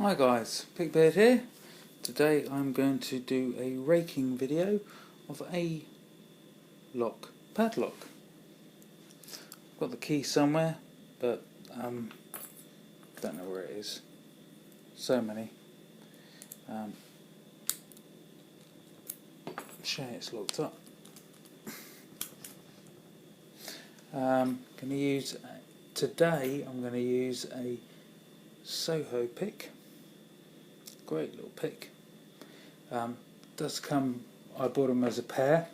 Hi guys, Pickbeard here. Today I'm going to do a raking video of a padlock. I've got the key somewhere, but don't know where it is. So many. Shame it's locked up. Today I'm going to use a Soho pick. Great little pick. Does come, I bought them as a pair.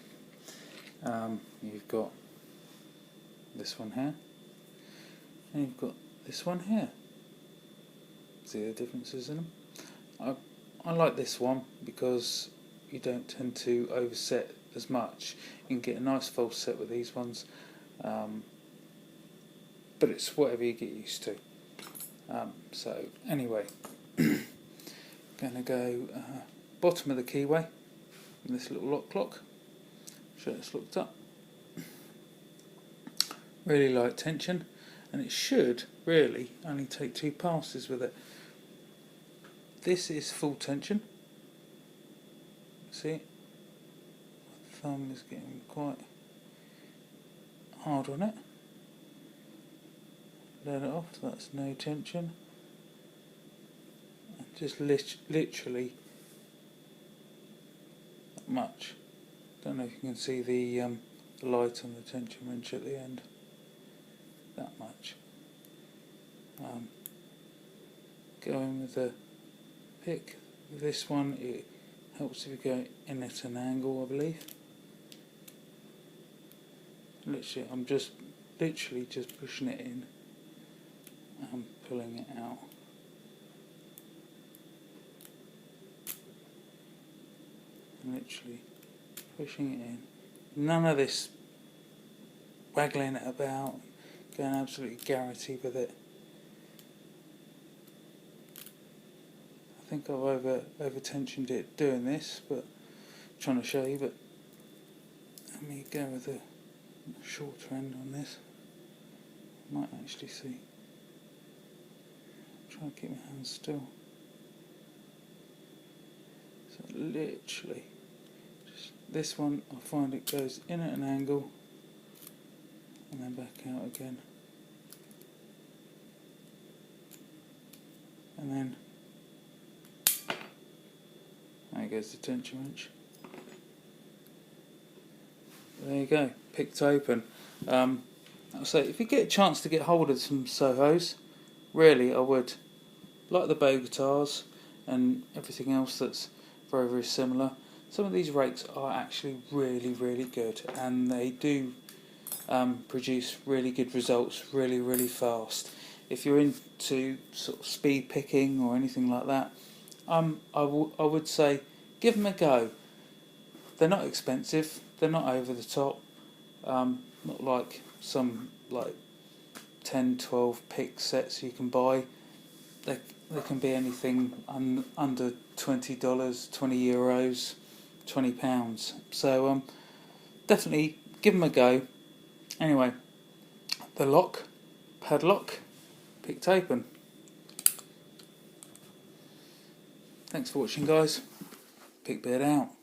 You've got this one here, and you've got this one here. See the differences in them? I like this one because you don't tend to overset as much. You can get a nice false set with these ones, but it's whatever you get used to. So anyway, gonna go bottom of the keyway in this little lock clock. Sure it's locked up. Really light tension, and it should really only take 2 passes with it. This is full tension. See, my thumb is getting quite hard on it. Let it off, that's no tension. And just literally that much. Don't know if you can see the light on the tension wrench at the end. That much. Going with the pick. With this one, it helps if you go in at an angle, I believe. Literally, I'm just pushing it in and pulling it out. Literally pushing it in. None of this waggling it about, going absolutely garrity with it. I think I've over tensioned it doing this, but I'm trying to show you. But let me go with the shorter end on this. Might actually see. Try and keep my hands still. So literally, just this one, I find it goes in at an angle and then back out again, and then there goes the tension wrench. There you go, picked open. So if you get a chance to get hold of some Sohos, really I would. Like the bow guitars and everything else that's very, very similar. Some of these rakes are actually really, really good, and they do produce really good results really, really fast. If you're into sort of speed picking or anything like that, I would say give them a go. They're not expensive, they're not over the top, not like some 10, 12 pick sets you can buy. They can be anything under $20, €20, £20. So definitely give them a go. Anyway, the padlock, picked open. Thanks for watching, guys. Pickbeard out.